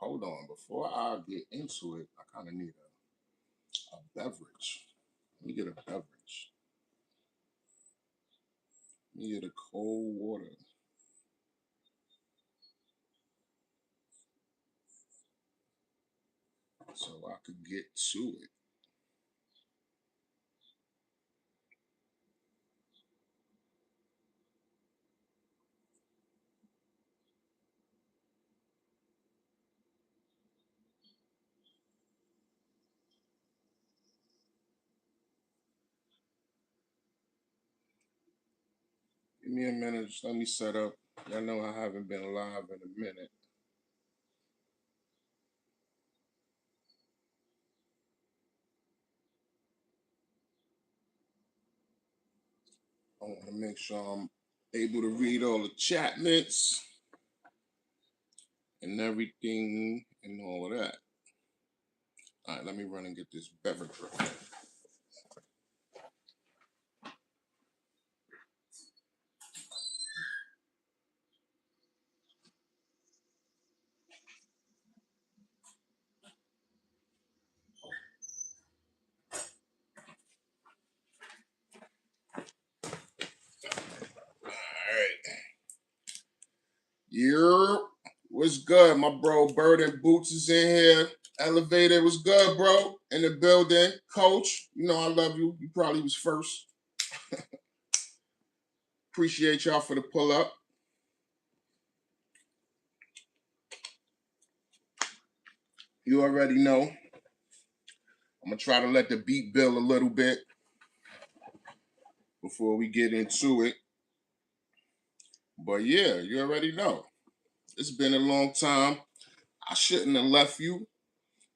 hold on. Before I get into it, I kind of need a beverage. Let me get a beverage. Let me get a cold water so I could get to it. Give me a minute. Just let me set up. Y'all know I haven't been live in a minute. I want to make sure I'm able to read all the chat mints and everything and all of that. All right, let me run and get this beverage real quick. All right. Yeah. What's good? My bro Bird and Boots is in here. Elevator was good, bro. In the building. Coach, you know I love you. You probably was first. Appreciate y'all for the pull up. You already know. I'm going to try to let the beat build a little bit before we get into it. But yeah, you already know. It's been a long time. I shouldn't have left you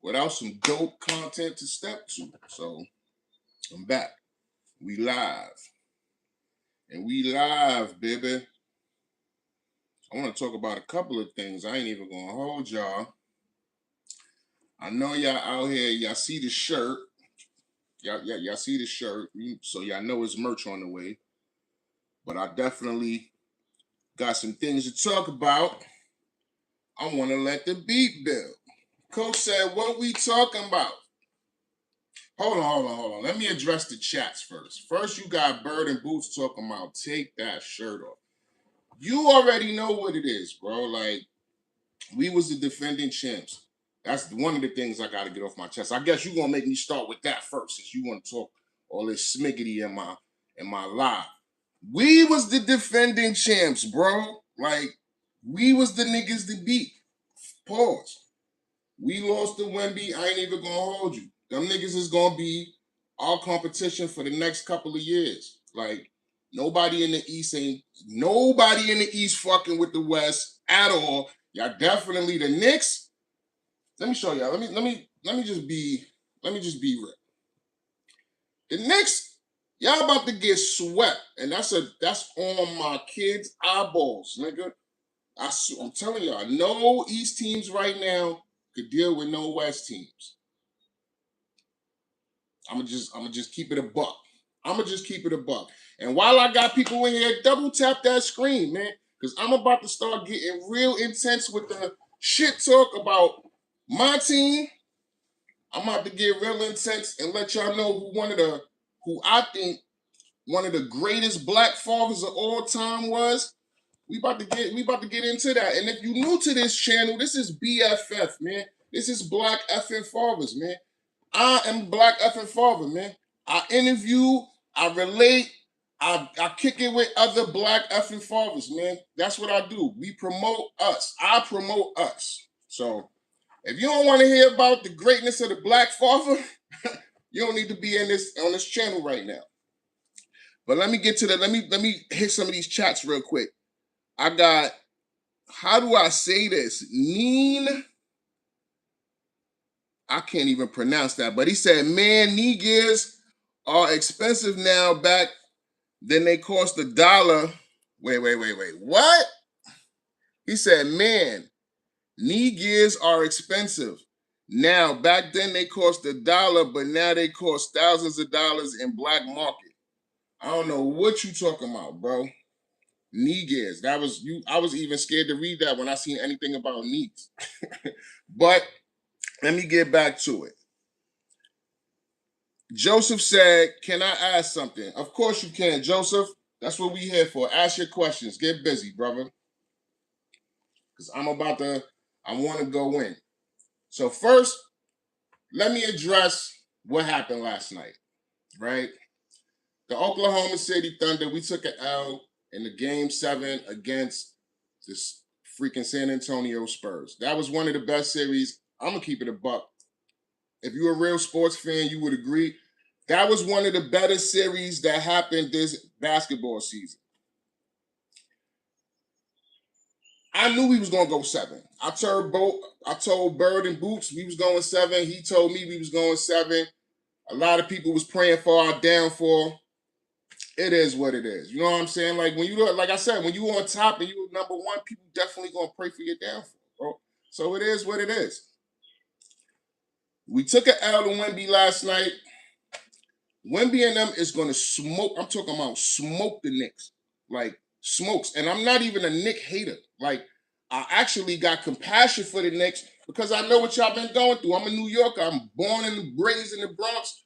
without some dope content to step to. So I'm back. We live. And we live, baby. I want to talk about a couple of things. I ain't even going to hold y'all. I know y'all out here, y'all see the shirt. Y'all see the shirt. So y'all know it's merch on the way. But I definitely got some things to talk about. I want to let the beat build. Coach said, what we talking about? Hold on. Let me address the chats first. First, you got Bird and Boots talking about take that shirt off. You already know what it is, bro. Like, we was the defending champs. That's one of the things I got to get off my chest. I guess you're going to make me start with that first since you want to talk all this smiggity in my live. We was the defending champs, bro. Like, we was the niggas to beat. Pause. We lost to Wemby. I ain't even going to hold you. Them niggas is going to be our competition for the next couple of years. Like, nobody in the East fucking with the West at all. Y'all definitely the Knicks. Let me show y'all. Let me just be real. The Knicks, y'all about to get swept, and that's on my kids' eyeballs, nigga. I'm telling y'all, no East teams right now could deal with no West teams. I'ma just keep it a buck. I'ma just keep it a buck. And while I got people in here, double tap that screen, man, because I'm about to start getting real intense with the shit talk about my team. I'm about to get real intense and let y'all know who I think one of the greatest black fathers of all time was. We about to get into that. And if you're new to this channel, this is BFF, man. This is Black effing Fathers, man. I am Black effing Father, man. I interview, I relate, I kick it with other Black effing fathers, man. This what I do. We promote us. I promote us. So if you don't want to hear about the greatness of the Black father, you don't need to be on this channel right now. But let me get to let me hit some of these chats real quick. I got, how do I say this? Neen. I can't even pronounce that, but he said, man, knee gears are expensive now. Back then they cost $1. Wait. What? He said, man, knee gears are expensive. Now, back then they cost $1, but now they cost thousands of dollars in black market. I don't know what you talking about, bro. Knee gears. That was you. I was even scared to read that when I seen anything about knees. But let me get back to it. Joseph said, "Can I ask something?" Of course you can, Joseph. That's what we here for. Ask your questions. Get busy, brother. Because I want to go in. So first, let me address what happened last night, right? The Oklahoma City Thunder, we took an L in the game 7 against this freaking San Antonio Spurs. That was one of the best series. I'm going to keep it a buck. If you're a real sports fan, you would agree. That was one of the better series that happened this basketball season. I knew we was gonna go 7. I told Bird and Boots we was going 7. He told me we was going 7. A lot of people was praying for our downfall. It is what it is. You know what I'm saying? Like when you like I said, when you on top and you number one, people definitely gonna pray for your downfall, bro. So it is what it is. We took an L to Wemby last night. Wemby and them is gonna smoke. I'm talking about smoke the Knicks. Like smokes. And I'm not even a Knick hater. Like I actually got compassion for the Knicks because I know what y'all been going through. I'm a New Yorker. I'm born and raised in the Bronx.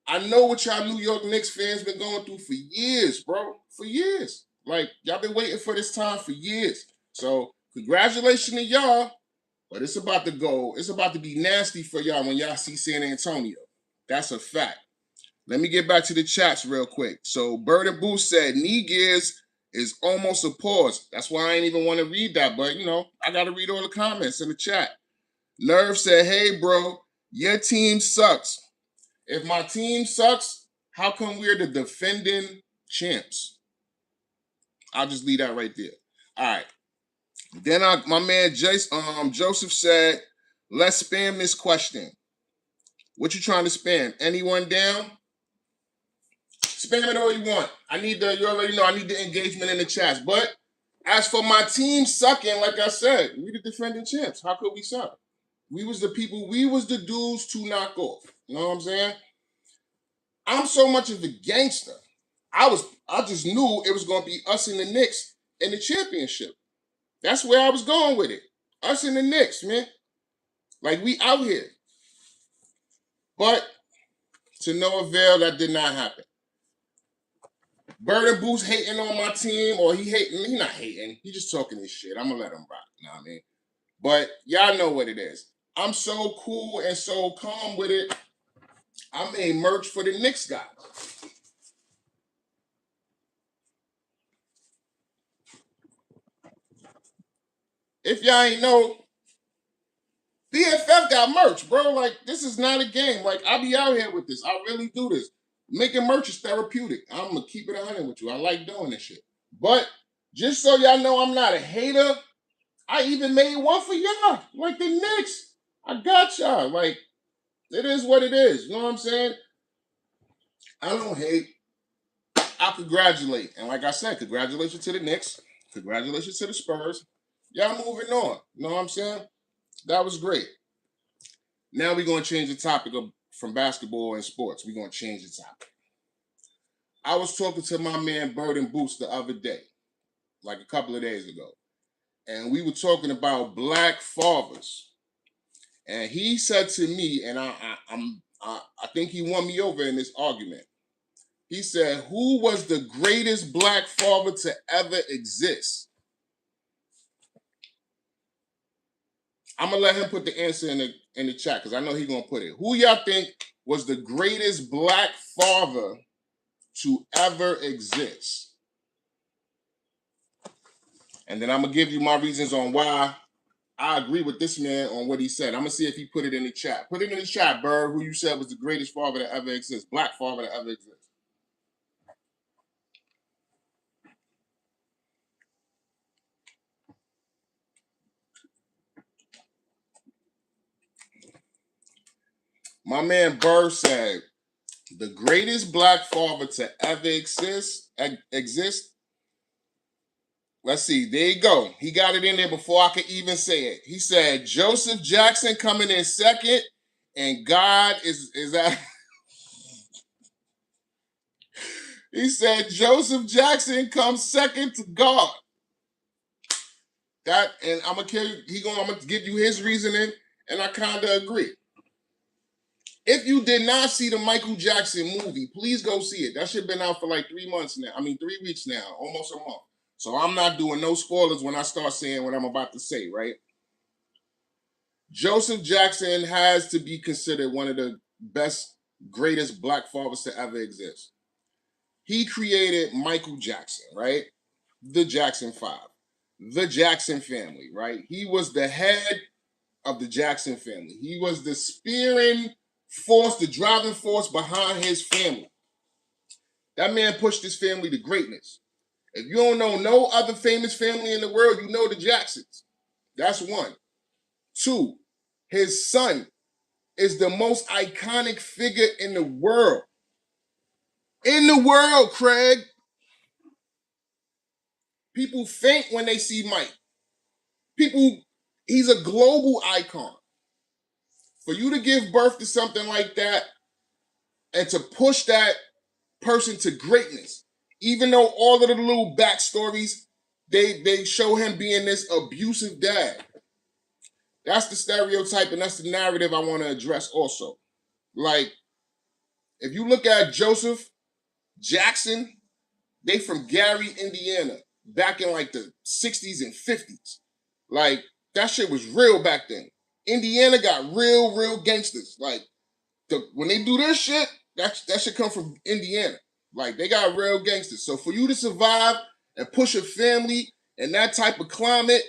I know what y'all New York Knicks fans been going through for years, bro. For years. Like, y'all been waiting for this time for years. So, congratulations to y'all. But it's about to go. It's about to be nasty for y'all when y'all see San Antonio. That's a fact. Let me get back to the chats real quick. So, Bird and Booth said, knee gears is almost a pause. That's why I ain't even want to read that. But, I got to read all the comments in the chat. Nerve said, hey, bro, your team sucks. If my team sucks, how come we're the defending champs? I'll just leave that right there. All right. Then my man Joseph said, let's spam this question. What you trying to spam? Anyone down? Spam it all you want. You already know I need the engagement in the chats. But as for my team sucking, like I said, we the defending champs. How could we suck? We was the dudes to knock off. You know what I'm saying? I'm so much of a gangster. I just knew it was gonna be us and the Knicks in the championship. That's where I was going with it. Us and the Knicks, man. Like we out here. But to no avail, that did not happen. Bird and Boost hating on my team, or he not hating. He just talking his shit. I'm gonna let him rock, you know what I mean? But y'all know what it is. I'm so cool and so calm with it. I made merch for the Knicks guys. If y'all ain't know, BFF got merch, bro. Like, this is not a game. Like, I be out here with this. I really do this. Making merch is therapeutic. I'm going to keep it 100 with you. I like doing this shit. But just so y'all know I'm not a hater, I even made one for y'all. Like the Knicks. I got y'all. Like, it is what it is. You know what I'm saying? I don't hate. I congratulate. And like I said, congratulations to the Knicks. Congratulations to the Spurs. Y'all moving on. You know what I'm saying? That was great. Now we're going to change the topic from basketball and sports. We're going to change the topic. I was talking to my man Burden Boots the other day, like a couple of days ago, and we were talking about black fathers. And he said to me, and I think he won me over in this argument. He said, "Who was the greatest black father to ever exist?" I'm gonna let him put the answer in the chat because I know he's gonna put it. Who y'all think was the greatest black father to ever exist? And then I'm gonna give you my reasons on why I agree with this man on what he said. I'm gonna see if he put it in the chat. Put it in the chat, Bird, who you said was the greatest father that ever exists, black father that ever exists. My man Bird said the greatest black father to ever exist. Let's see. There you go. He got it in there before I could even say it. He said Joseph Jackson coming in second, and God is that. He said Joseph Jackson comes second to God. That, and I'm gonna give you his reasoning, and I kind of agree. If you did not see the Michael Jackson movie, please go see it. That shit been out for like 3 months now. 3 weeks now, almost a month. So I'm not doing no spoilers when I start saying what I'm about to say, right? Joseph Jackson has to be considered one of the best, greatest black fathers to ever exist. He created Michael Jackson, right? The Jackson Five, the Jackson family, right? He was the head of the Jackson family. He was the spearing force, the driving force behind his family. That man pushed his family to greatness. If you don't know no other famous family in the world, you know the Jacksons. That's one. Two, his son is the most iconic figure in the world. In the world, Craig. People faint when they see Mike. He's a global icon. For you to give birth to something like that and to push that person to greatness, even though all of the little backstories, they show him being this abusive dad. That's the stereotype and that's the narrative I want to address also. Like, if you look at Joseph Jackson, they from Gary, Indiana, back in like the 60s and 50s. Like, that shit was real back then. Indiana got real gangsters. Like, when they do this shit, that should come from Indiana. Like, they got real gangsters. So for you to survive and push a family in that type of climate,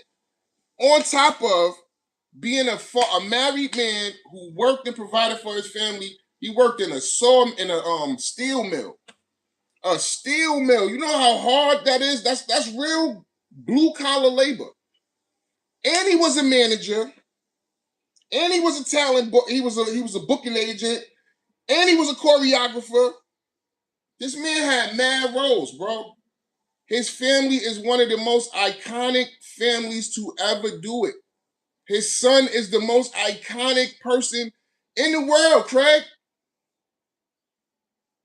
on top of being a married man who worked and provided for his family, he worked in a steel mill. A steel mill. You know how hard that is? That's real blue collar labor. And he was a manager. And he was a talent. He was a booking agent. And he was a choreographer. This man had mad roles, bro. His family is one of the most iconic families to ever do it. His son is the most iconic person in the world, Craig.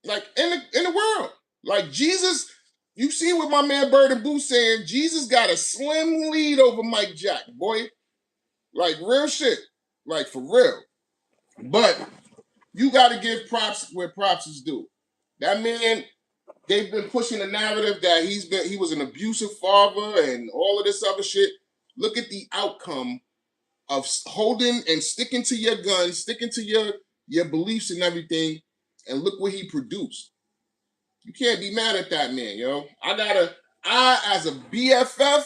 Like, in the world. Like, Jesus, you see what my man Bird and Boo saying, Jesus got a slim lead over Mike Jack, boy. Like, real shit. Like, for real. But you got to give props where props is due. That man, they've been pushing the narrative that he was an abusive father and all of this other shit. Look at the outcome of holding and sticking to your guns, sticking to your beliefs and everything, and look what he produced. You can't be mad at that man, yo. As a BFF,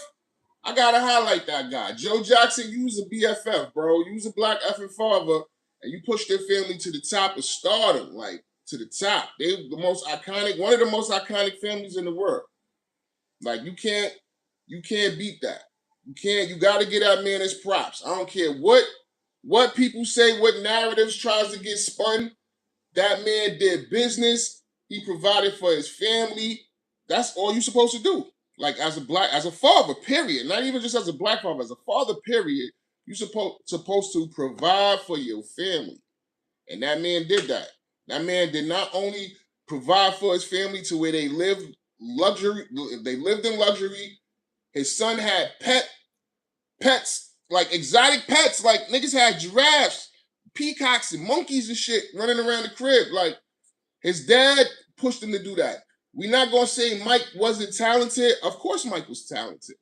I gotta highlight that guy. Joe Jackson, you was a BFF, bro. You was a black effing father, and you pushed their family to the top of stardom, like to the top. They were the most iconic, one of the most iconic families in the world. Like, you can't beat that. You gotta get that man his props. I don't care what people say, what narratives tries to get spun. That man did business. He provided for his family. That's all you're supposed to do. Like, as a father, period. Not even just as a black father, as a father, period. You're supposed to provide for your family. And that man did that. That man did not only provide for his family to where they lived in luxury. His son had pets, like exotic pets, like niggas had giraffes, peacocks, and monkeys and shit running around the crib. Like, his dad pushed him to do that. We're not gonna say Mike wasn't talented. Of course Mike was talented.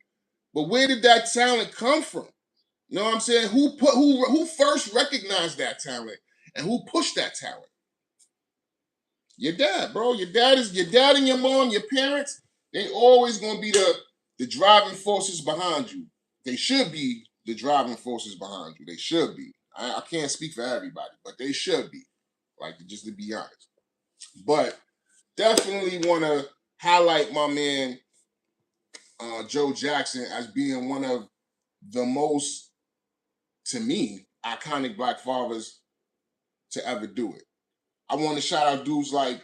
But where did that talent come from? You know what I'm saying? Who first recognized that talent and who pushed that talent? Your dad, bro. Your dad and your mom, your parents, they always gonna be the driving forces behind you. They should be the driving forces behind you. They should be. I can't speak for everybody, but they should be. Like, just to be honest. But definitely want to highlight my man Joe Jackson as being one of the most, to me, iconic black fathers to ever do it. I want to shout out dudes like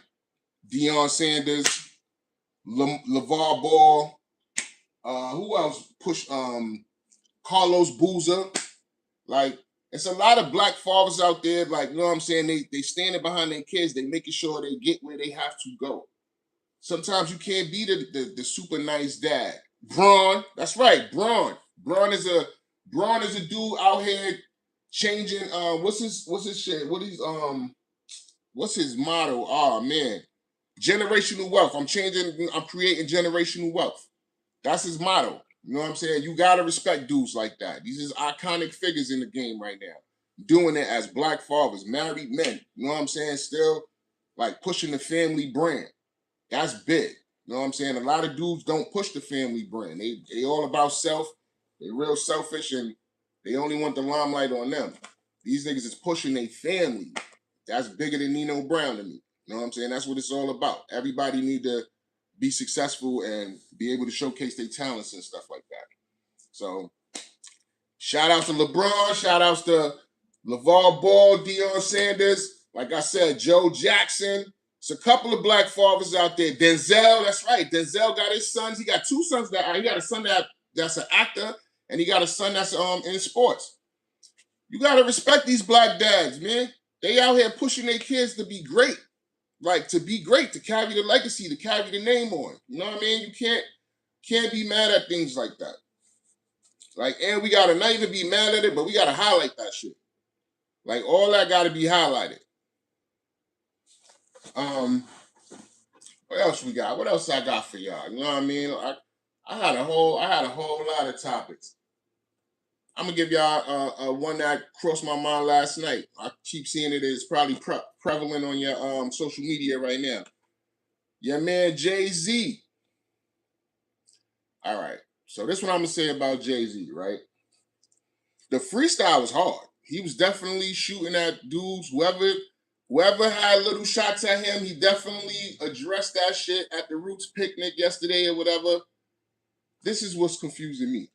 Deion Sanders, LeVar Ball, who else pushed Carlos Boozer. Like, it's a lot of black fathers out there, like, you know what I'm saying? They standing behind their kids, they making sure they get where they have to go. Sometimes you can't be the super nice dad. Braun, that's right, Braun. Braun is a dude out here changing. What's his shit? What's his motto? Oh man, generational wealth. I'm creating generational wealth. That's his motto. You know what I'm saying? You gotta respect dudes like that. These is iconic figures in the game right now. Doing it as black fathers, married men. You know what I'm saying? Still like pushing the family brand. That's big. You know what I'm saying? A lot of dudes don't push the family brand. They all about self. They real selfish and they only want the limelight on them. These niggas is pushing their family. That's bigger than Nino Brown to me. You know what I'm saying? That's what it's all about. Everybody need to be successful and be able to showcase their talents and stuff like that. So shout outs to LeBron, shout outs to LeVar Ball, Deion Sanders, like I said, Joe Jackson. It's a couple of black fathers out there. Denzel, that's right. Denzel got his sons. He got two sons he got a son that's an actor, and he got a son that's in sports. You gotta respect these black dads, man. They out here pushing their kids to be great. Like to be great, to carry the legacy, to carry the name on. You know what I mean? You can't be mad at things like that. Like, and we gotta not even be mad at it, but we gotta highlight that shit. Like all that gotta be highlighted. What else we got? What else I got for y'all? You know what I mean? I had a whole lot of topics. I'm gonna give y'all one that crossed my mind last night. I keep seeing it is probably prevalent on your social media right now. Your man Jay-Z. All right. So this what I'm gonna say about Jay-Z, right? The freestyle was hard. He was definitely shooting at dudes. Whoever had little shots at him, he definitely addressed that shit at the Roots picnic yesterday or whatever. This is what's confusing me.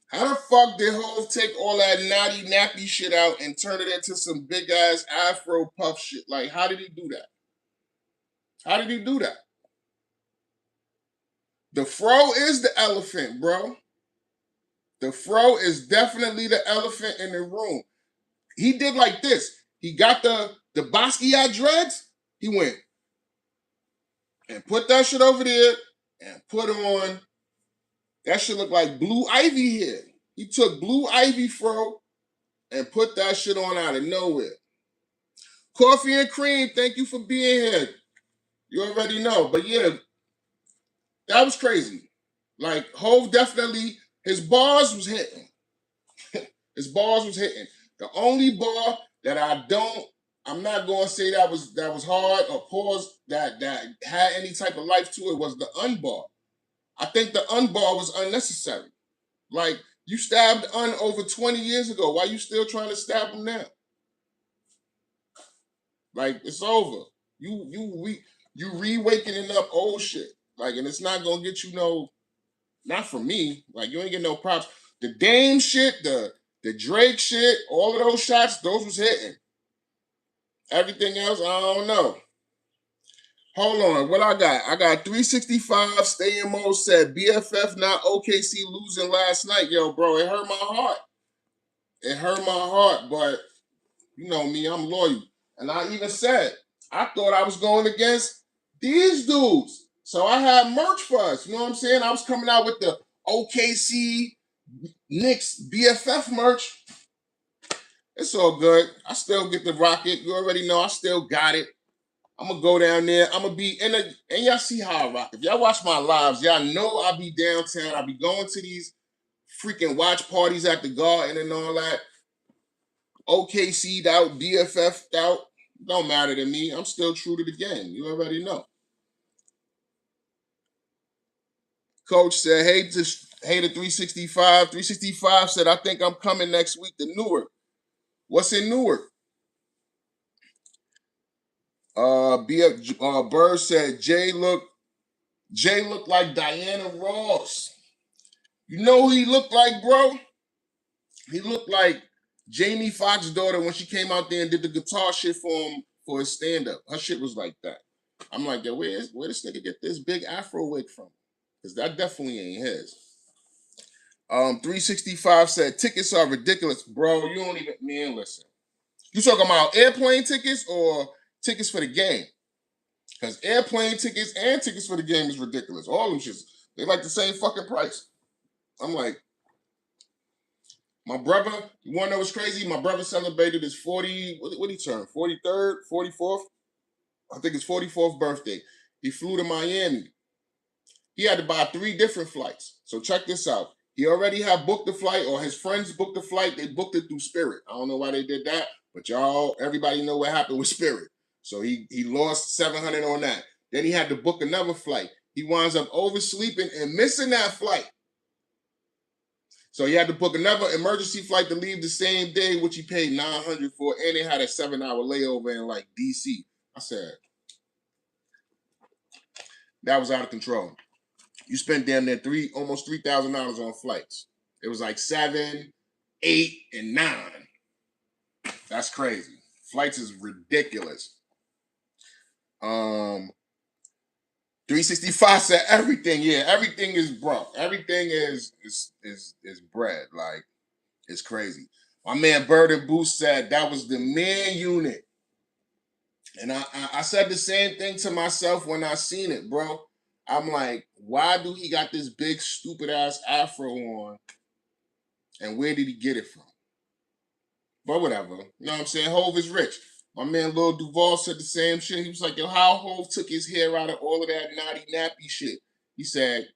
How the fuck did Hov take all that naughty nappy shit out and turn it into some big ass Afro puff shit? Like, how did he do that? How did he do that? The fro is the elephant, bro. The fro is definitely the elephant in the room. He did like this. He got the Basquiat dreads. He went and put that shit over there and put on. That shit look like Blue Ivy here. He took Blue Ivy fro and put that shit on out of nowhere. Coffee and Cream, thank you for being here. You already know. But yeah, that was crazy. Like, Hov definitely, his bars was hitting. His bars was hitting. The only bar that I'm not gonna say that was hard or pause that had any type of life to it was the unbar. I think the unbar was unnecessary. Like, you stabbed Un over 20 years ago. Why you still trying to stab him now? Like, it's over. You re-wakening up old shit. Like, and it's not gonna get you not from me. Like, you ain't get no props. The Dame shit, the Drake shit, all of those shots, those was hitting. Everything else, I don't know. Hold on, what I got? I got 365. Stay in mode said BFF not OKC losing last night. Yo, bro, it hurt my heart. It hurt my heart, but you know me, I'm loyal. And I even said, I thought I was going against these dudes. So I had merch for us. You know what I'm saying? I was coming out with the OKC Knicks BFF merch. It's all good. I still get the rocket. You already know I still got it. I'm gonna go down there. I'm gonna be and y'all see how I rock. If y'all watch my lives, y'all know I be downtown. I be going to these freaking watch parties at the Garden and all that. OKC'd out, BFF'd out. Don't matter to me. I'm still true to the game. You already know. Coach said, hey to 365. 365 said, I think I'm coming next week to Newark. What's in Newark? Bird said Jay looked like Diana Ross. You know who he looked like, bro? He looked like Jamie Foxx's daughter when she came out there and did the guitar shit for him for his stand-up. Her shit was like that. I'm like, yo, where this nigga get this big afro wig from? Because that definitely ain't his. 365 said tickets are ridiculous. Bro, you don't even listen. You talking about airplane tickets or tickets for the game? Because airplane tickets and tickets for the game is ridiculous. All them shits, they like the same fucking price. I'm like, my brother, you wanna know what's crazy? My brother celebrated his 40, what he turned? 43rd, 44th? I think his 44th birthday. He flew to Miami. He had to buy 3 different flights. So check this out. He already had booked the flight, or his friends booked the flight. They booked it through Spirit. I don't know why they did that, but everybody know what happened with Spirit. So he lost 700 on that. Then he had to book another flight. He winds up oversleeping and missing that flight. So he had to book another emergency flight to leave the same day, which he paid $900 for, and they had a 7-hour layover in like DC. I said, that was out of control. You spent damn near almost $3,000 on flights. It was like 7, 8, and 9. That's crazy. Flights is ridiculous. 365 said everything. Yeah, everything is bro. Everything is bread. Like, it's crazy. My man Bird and Boost said that was the man unit. And I said the same thing to myself when I seen it, bro. I'm like, why do he got this big stupid ass afro on? And where did he get it from? But whatever. You know what I'm saying? Hove is rich. My man Lil Duval said the same shit. He was like, yo, how Hove took his hair out of all of that naughty nappy shit. He said,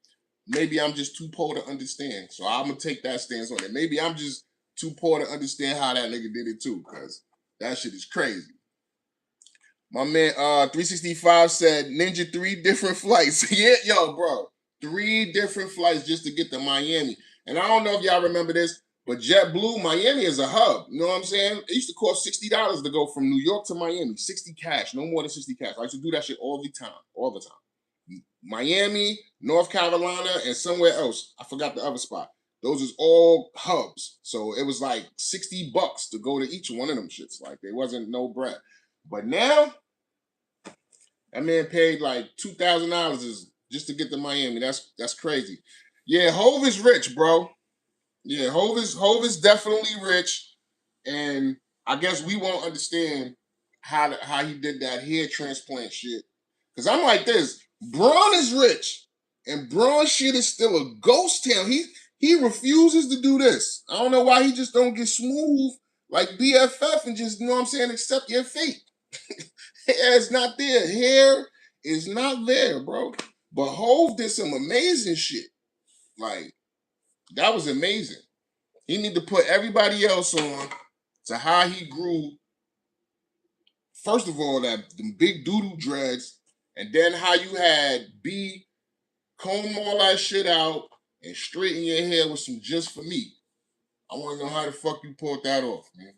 maybe I'm just too poor to understand. So I'm gonna take that stance on it. Maybe I'm just too poor to understand how that nigga did it too, because that shit is crazy. My man 365 said Ninja 3 different flights. Yeah, yo, bro. 3 different flights just to get to Miami. And I don't know if y'all remember this, but JetBlue, Miami is a hub. You know what I'm saying? It used to cost $60 to go from New York to Miami. 60 cash, no more than 60 cash. I used to do that shit all the time. Miami, North Carolina, and somewhere else. I forgot the other spot. Those is all hubs. So it was like $60 to go to each one of them shits. Like, there wasn't no bread. But now, that man paid like $2,000 just to get to Miami. That's crazy. Yeah, Hove is rich, bro. Yeah, Hove is definitely rich, and I guess we won't understand how he did that hair transplant shit. Cause I'm like this. Braun is rich, and Braun shit is still a ghost town. He refuses to do this. I don't know why he just don't get smooth like BFF and just, you know what I'm saying, accept your fate. Hair is not there. Hair is not there, bro. But Hove did some amazing shit. Like, that was amazing. He need to put everybody else on to how he grew. First of all, that them big doodle dreads, and then how you had B comb all that shit out and straighten your hair with some Just For Me. I want to know how the fuck you pulled that off, man.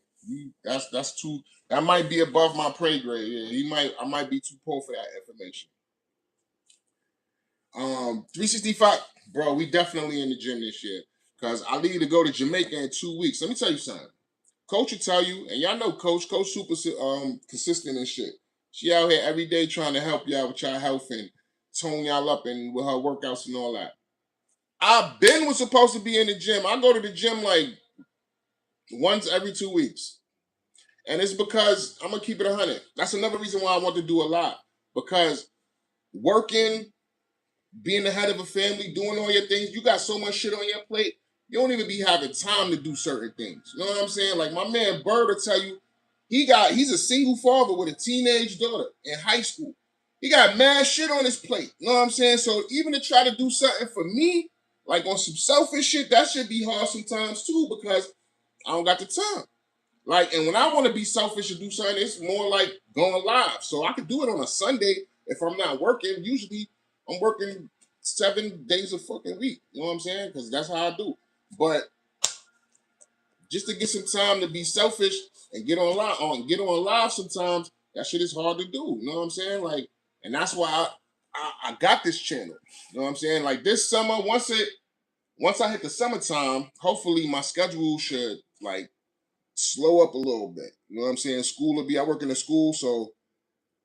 That's too. That might be above my pay grade. Yeah, I might be too poor for that information. 365, bro. We definitely in the gym this year because I need to go to Jamaica in 2 weeks. Let me tell you something. Coach will tell you, and y'all know Coach super consistent and shit. She out here every day trying to help y'all with y'all health and tone y'all up and with her workouts and all that. Was supposed to be in the gym. I go to the gym like once every 2 weeks. And it's because I'm gonna keep it 100. That's another reason why I want to do a lot. Because working, being the head of a family, doing all your things, you got so much shit on your plate, you don't even be having time to do certain things. You know what I'm saying? Like my man Bird will tell you, he's a single father with a teenage daughter in high school. He got mad shit on his plate. You know what I'm saying? So even to try to do something for me, like on some selfish shit, that should be hard sometimes too, because I don't got the time. Like, and when I want to be selfish and do something, it's more like going live. So I could do it on a Sunday if I'm not working. Usually I'm working 7 days a fucking week. You know what I'm saying? Because that's how I do. But just to get some time to be selfish and get on live sometimes, that shit is hard to do. You know what I'm saying? Like, and that's why I got this channel. You know what I'm saying? Like this summer, once I hit the summertime, hopefully my schedule should like slow up a little bit. You know what I'm saying? I work in a school, so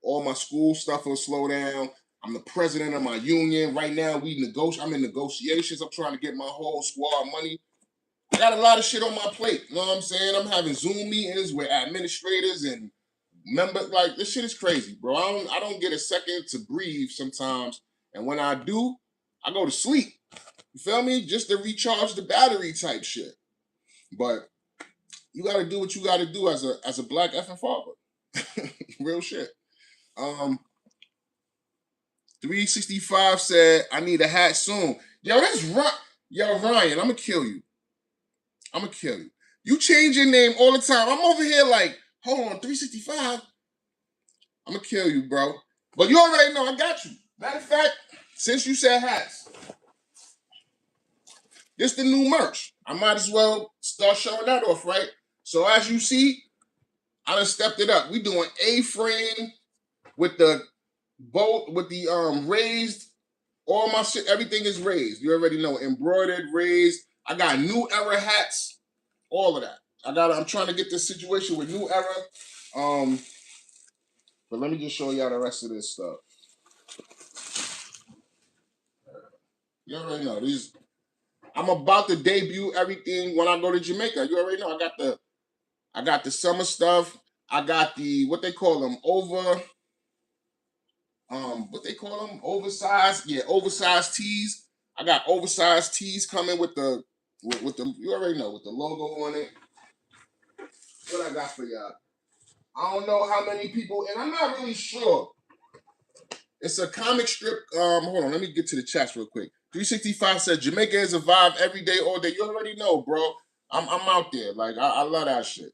all my school stuff will slow down. I'm the president of my union. Right now, I'm in negotiations. I'm trying to get my whole squad money. I got a lot of shit on my plate. You know what I'm saying? I'm having Zoom meetings with administrators and Remember, like, this shit is crazy, bro. I don't get a second to breathe sometimes. And when I do, I go to sleep. You feel me? Just to recharge the battery type shit. But you gotta do what you gotta do as a black effing father. Real shit. 365 said, I need a hat soon. Yo, that's right. Yo, Ryan, I'ma kill you. I'ma kill you. You change your name all the time. I'm over here like, hold on, 365. I'ma kill you, bro. But you already know I got you. Matter of fact, since you said hats, this the new merch. I might as well start showing that off, right? So as you see, I done stepped it up. We doing A-frame with the bolt, with the raised. All my shit, everything is raised. You already know, embroidered, raised. I got new era hats, all of that. I'm trying to get this situation with new era. But let me just show y'all the rest of this stuff. You already know these. I'm about to debut everything when I go to Jamaica. You already know I got the summer stuff. I got the what they call them oversized. Yeah, oversized tees. I got oversized tees coming with the you already know, with the logo on it. What I got for y'all? I don't know how many people, and I'm not really sure. It's a comic strip. Hold on, let me get to the chats real quick. 365 said Jamaica is a vibe every day, all day. You already know, bro. I'm out there. Like I love that shit.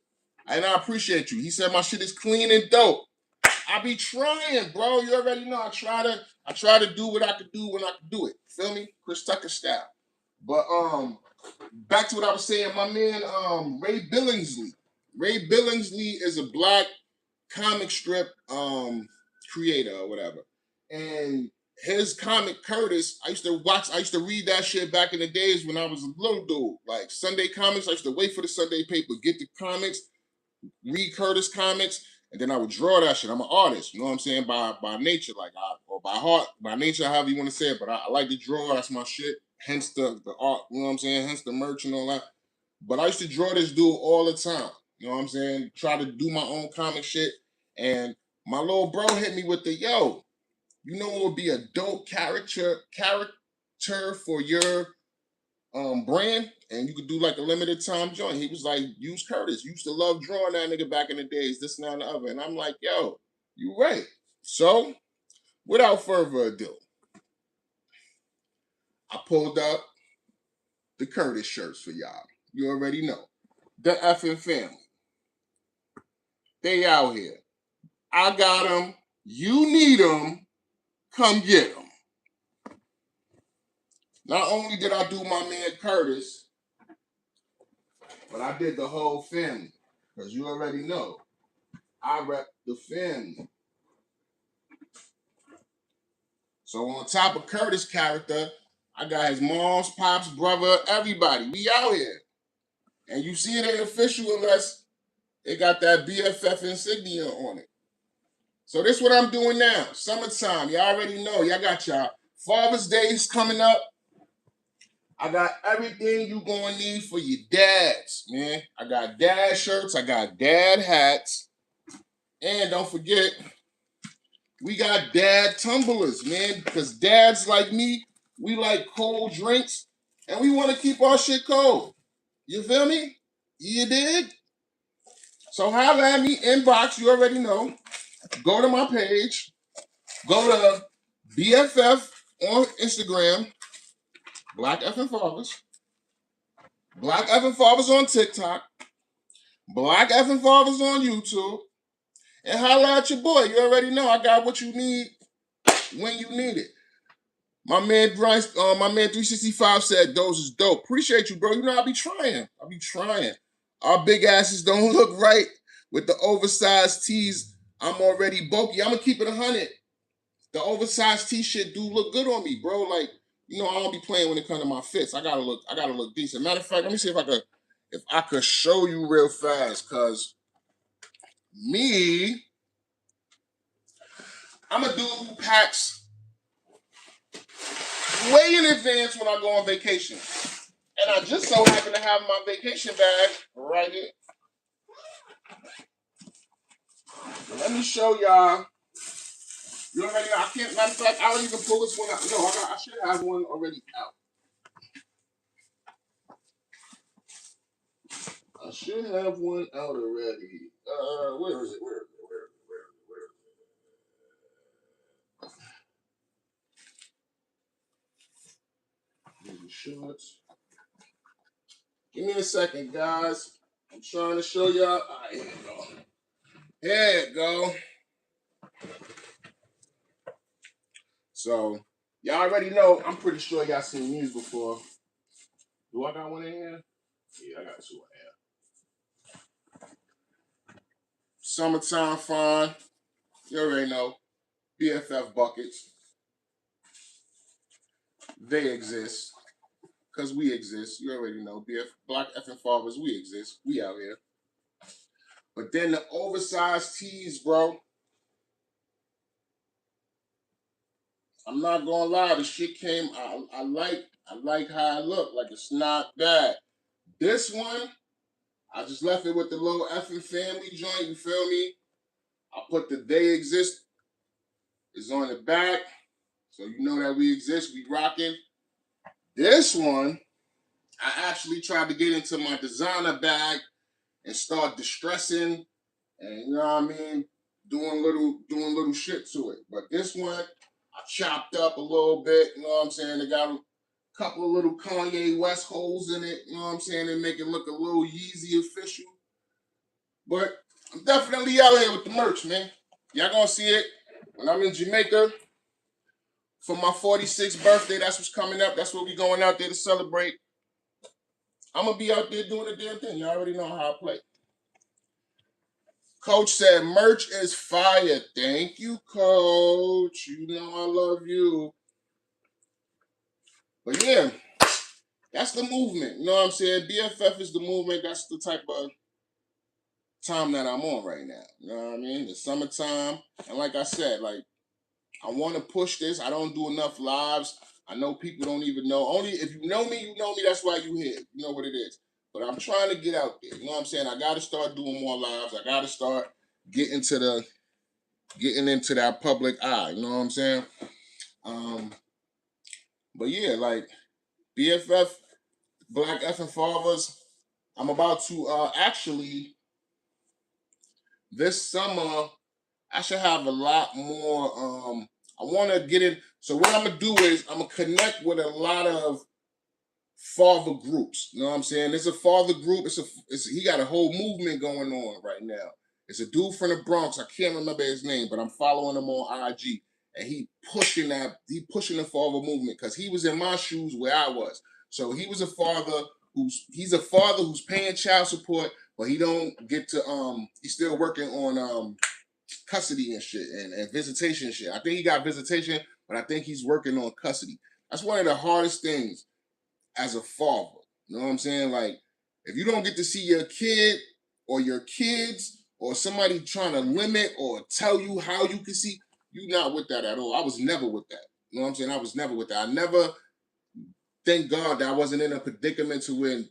And I appreciate you. He said my shit is clean and dope. I be trying, bro. You already know. I try to do what I could do when I could do it. Feel me? Chris Tucker style. But back to what I was saying, my man Ray Billingsley. Ray Billingsley is a black comic strip creator or whatever. And his comic Curtis, I used to read that shit back in the days when I was a little dude. Like Sunday comics, I used to wait for the Sunday paper, get the comics, read Curtis comics, and then I would draw that shit. I'm an artist, you know what I'm saying? By nature, or by heart, by nature, however you want to say it. But I like to draw, that's my shit. Hence the art, you know what I'm saying? Hence the merch and all that. But I used to draw this dude all the time. You know what I'm saying? Try to do my own comic shit. And my little bro hit me with the, yo, you know what would be a dope character for your brand? And you could do like a limited time joint. He was like, use Curtis. You used to love drawing that nigga back in the days, this and that and the other. And I'm like, yo, you right. So, without further ado, I pulled up the Curtis shirts for y'all. You already know. The effing family. They out here. I got them. You need them. Come get them. Not only did I do my man Curtis, but I did the whole family. Because you already know, I rep the family. So on top of Curtis' character, I got his mom's, pops, brother, everybody. We out here. And you see it ain't official unless it got that BFF insignia on it. So this is what I'm doing now. Summertime. Y'all already know. Y'all got y'all Father's Days coming up. I got everything you gonna need for your dads, man. I got dad shirts. I got dad hats. And don't forget, we got dad tumblers, man. Because dads like me, we like cold drinks. And we want to keep our shit cold. You feel me? You dig? So holla at me, inbox, you already know. Go to my page. Go to BFF on Instagram. Black Effing Fathers. Black Effing Fathers on TikTok. Black Effing Fathers on YouTube. And holla at your boy. You already know I got what you need when you need it. My man Bryce, my man 365 said those is dope. Appreciate you, bro. You know I be trying. Our big asses don't look right with the oversized tees. I'm already bulky. I'm gonna keep it 100. The oversized tee shit do look good on me, bro. Like, you know, I don't be playing when it comes to my fits. I gotta look decent. Matter of fact, let me see if I could show you real fast, cause me, I'm gonna do packs way in advance when I go on vacation. And I just so happen to have my vacation bag right here. Let let me show y'all. You already know. I can't. Matter of fact, I don't even pull this one out. No, I should have one already out. I should have one out already. Where is it? Where is it? Where is it? Where is it? Where is it? Here's the shorts. Give me a second, guys. I'm trying to show y'all. All right, here we go. Here it go. So, y'all already know. I'm pretty sure y'all seen these before. Do I got one in here? Yeah, I got two in here. Summertime fun. You already know. BFF buckets. They exist. Because we exist. You already know. Black effing fathers, we exist. We out here. But then the oversized tees, bro. I'm not gonna lie, the shit came. I like how I look. Like it's not bad. This one, I just left it with the little effing family joint. You feel me? I put the They Exist is on the back, so you know that we exist. We rocking. This one, I actually tried to get into my designer bag and start distressing, and you know what I mean, doing little shit to it. But this one, I chopped up a little bit. You know what I'm saying? They got a couple of little Kanye West holes in it. You know what I'm saying? They make it look a little Yeezy official. But I'm definitely out here with the merch, man. Y'all gonna see it when I'm in Jamaica for my 46th birthday. That's what's coming up. That's what we going out there to celebrate. I'm gonna be out there doing the damn thing. You already know how I play. Coach said merch is fire. Thank you, Coach. You know I love you. But yeah, that's the movement. You know what I'm saying? BFF is the movement. That's the type of time that I'm on right now. You know what I mean? The summertime. And like I said, like I want to push this. I don't do enough lives. I know people don't even know. Only if you know me, you know me. That's why you here. You know what it is. But I'm trying to get out there. You know what I'm saying? I got to start doing more lives. I got to start getting into that public eye. You know what I'm saying? But yeah, like BFF, Black effing Fathers. I'm about to actually this summer. I should have a lot more. I want to get in. So what I'm gonna do is I'm gonna connect with a lot of father groups. You know what I'm saying? It's a father group. He got a whole movement going on right now. It's a dude from the Bronx. I can't remember his name, but I'm following him on IG, and he pushing the father movement because he was in my shoes where I was. So he was a father who's paying child support, but he don't get to he's still working on custody and shit and visitation and shit. I think he got visitation, but I think he's working on custody. That's one of the hardest things as a father. You know what I'm saying? Like, if you don't get to see your kid or your kids or somebody trying to limit or tell you how you can see, you're not with that at all. I was never with that. You know what I'm saying? I was never with that. I never, thank God that I wasn't in a predicament to when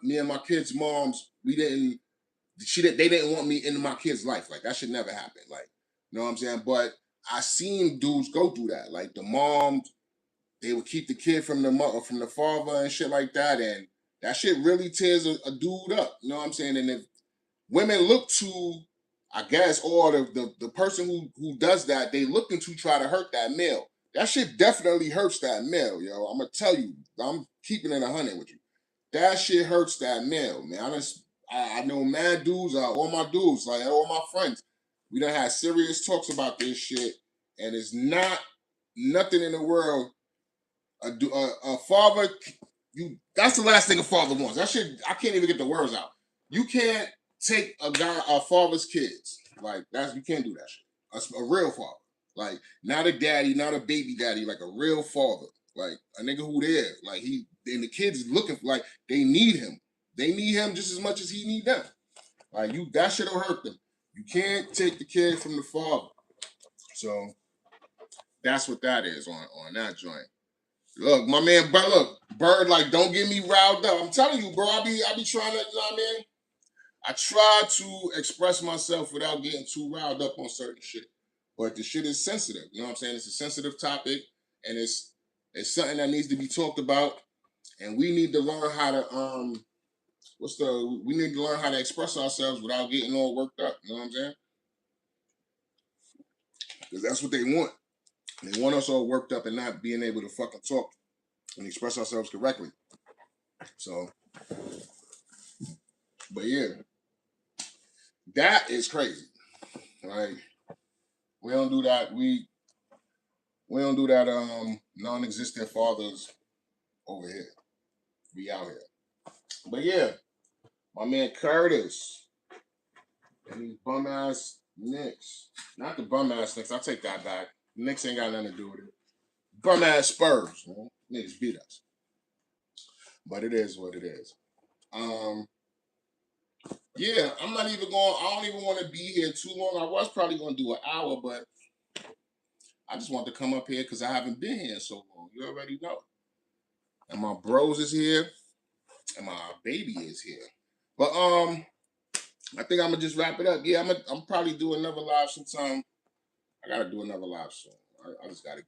me and my kids' moms, they didn't want me in my kid's life. Like that should never happen. Like, you know what I'm saying? But I seen dudes go through that. Like the moms, they would keep the kid from the mother, from the father and shit like that. And that shit really tears a dude up. You know what I'm saying? And if women look to, I guess, or the person who does that, they looking to try to hurt that male. That shit definitely hurts that male, yo. I'm gonna tell you, I'm keeping it 100 with you. That shit hurts that male, man. I know mad dudes, all my dudes, like all my friends. We done had serious talks about this shit, and it's not nothing in the world. A father, that's the last thing a father wants. That shit, I can't even get the words out. You can't take a father's kids. Like you can't do that shit. A real father. Like not a daddy, not a baby daddy, like a real father. Like a nigga who there. Like and the kids looking like they need him. They need him just as much as he need them. Like that shit'll hurt them. You can't take the kid from the father. So that's what that is on that joint. Look, my man, Bird, like, don't get me riled up. I'm telling you, bro, I be trying to, you know what I mean? I try to express myself without getting too riled up on certain shit. But the shit is sensitive. You know what I'm saying? It's a sensitive topic, and it's something that needs to be talked about. And we need to learn how to we need to learn how to express ourselves without getting all worked up. You know what I'm saying? Because that's what they want. They want us all worked up and not being able to fucking talk and express ourselves correctly. So, but yeah, that is crazy. Like, we don't do that. We don't do that. Non-existent fathers over here. We out here. But yeah, my man Curtis and these bum ass Knicks. Not the bum ass Knicks. I'll take that back. Knicks ain't got nothing to do with it. Bum ass Spurs. Man. Niggas beat us. But it is what it is. Um, yeah, I'm not even going. I don't even want to be here too long. I was probably going to do an hour, but I just want to come up here because I haven't been here so long. You already know. And my bros is here, and my baby is here. But I think I'm gonna just wrap it up. Yeah, I'm probably do another live sometime. I gotta do another live soon. I just gotta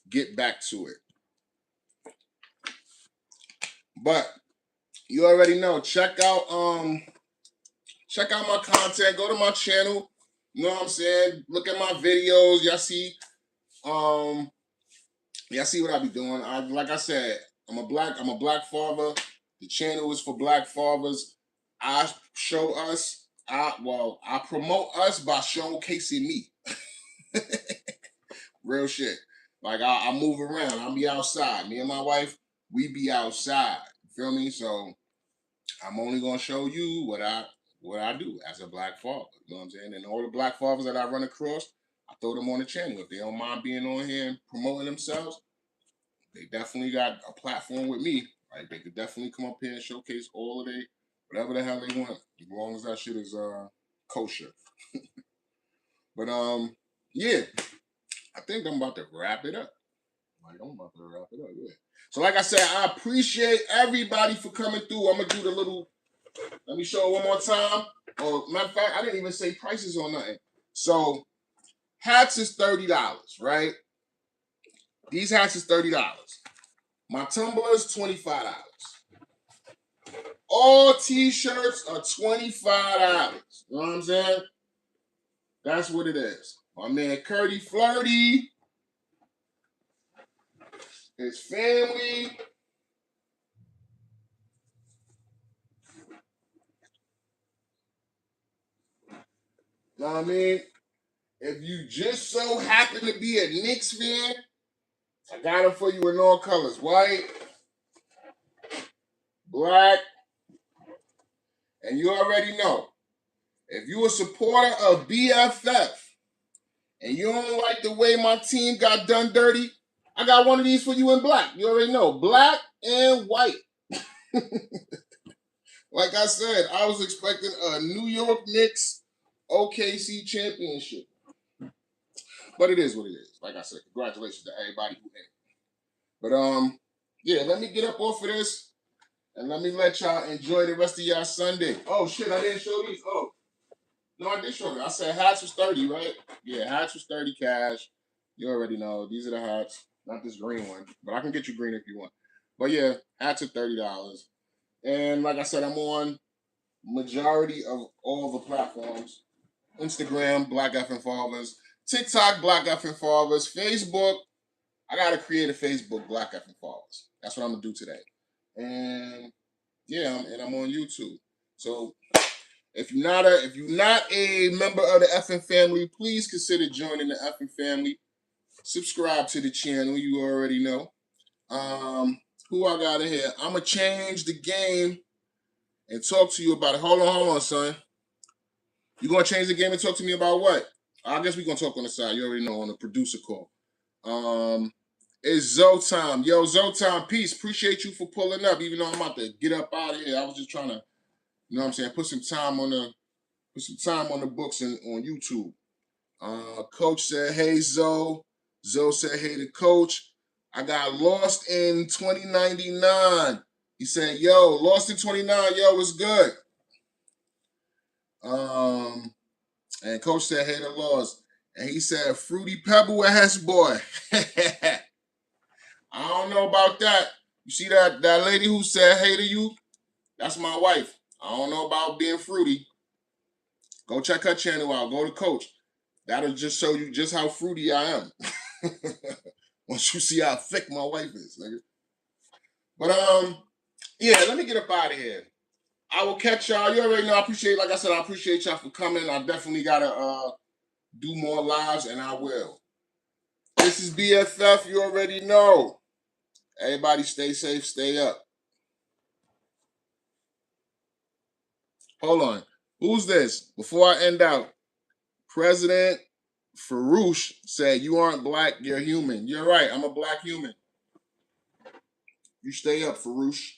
get back to it. But you already know. Check out my content. Go to my channel. You know what I'm saying? Look at my videos. Y'all see what I be doing. Like I said, I'm a black father. The channel is for black fathers. I promote us by showcasing me. Real shit. Like I move around. I'll be outside. Me and my wife, we be outside. You feel me? So I'm only gonna show you what I do as a black father. You know what I'm saying? And all the black fathers that I run across, I throw them on the channel. If they don't mind being on here and promoting themselves, they definitely got a platform with me. Right? They could definitely come up here and showcase all of they whatever the hell they want, as long as that shit is kosher. But yeah, I think I'm about to wrap it up. Yeah. So like I said, I appreciate everybody for coming through. I'm gonna do the little. Let me show it one more time. Oh, matter of fact, I didn't even say prices on nothing. So hats is $30, right? These hats is $30. My tumblers $25. All t-shirts are $25. You know what I'm saying? That's what it is. My man Curdy Flirty, his family. You know what I mean? If you just so happen to be a Knicks fan, I got them for you in all colors. White, black, and you already know. If you a supporter of BFF and you don't like the way my team got done dirty, I got one of these for you in black. You already know. Black and white. Like I said, I was expecting a New York Knicks OKC championship. But it is what it is. Like I said, congratulations to everybody who had it. But yeah, let me get up off of this and let me let y'all enjoy the rest of y'all Sunday. Oh shit, I didn't show these. Oh. No, I did show them. I said hats was 30, right? Yeah, hats was 30 cash. You already know. These are the hats. Not this green one. But I can get you green if you want. But yeah, hats are $30. And like I said, I'm on majority of all the platforms. Instagram, Black Effing Fathers. TikTok, Black Effing Fathers. Facebook, I gotta create a Facebook, Black Effing Fathers. That's what I'm gonna do today. And yeah, I'm on YouTube. So if you're not a member of the effing family, please consider joining the effing family. Subscribe to the channel. You already know. Who I got in here? I'ma change the game and talk to you about it. Hold on, son. You gonna change the game and talk to me about what? I guess we gonna talk on the side. You already know, on the producer call. It's Zoe time. Yo, Zoe time, peace. Appreciate you for pulling up, even though I'm about to get up out of here. I was just trying to, you know what I'm saying, put some time on the books and on YouTube. Coach said, hey, Zoe. Zoe said, hey to Coach. I got lost in 2099. He said, yo, lost in 29. Yo, it's good. And Coach said Hater lost. And he said Fruity Pebble and Hess boy. I don't know about that. You see that lady who said hey to you? That's my wife. I don't know about being fruity. Go check her channel out. Go to Coach. That'll just show you just how fruity I am. Once you see how thick my wife is, nigga. But yeah, let me get up out of here. I will catch y'all. You already know I appreciate, like I said, I appreciate y'all for coming. I definitely gotta do more lives, and I will. This is BFF. You already know. Everybody stay safe, stay up. Hold on. Who's this? Before I end out, President Farouche said, you aren't black, you're human. You're right. I'm a black human. You stay up, Farouche.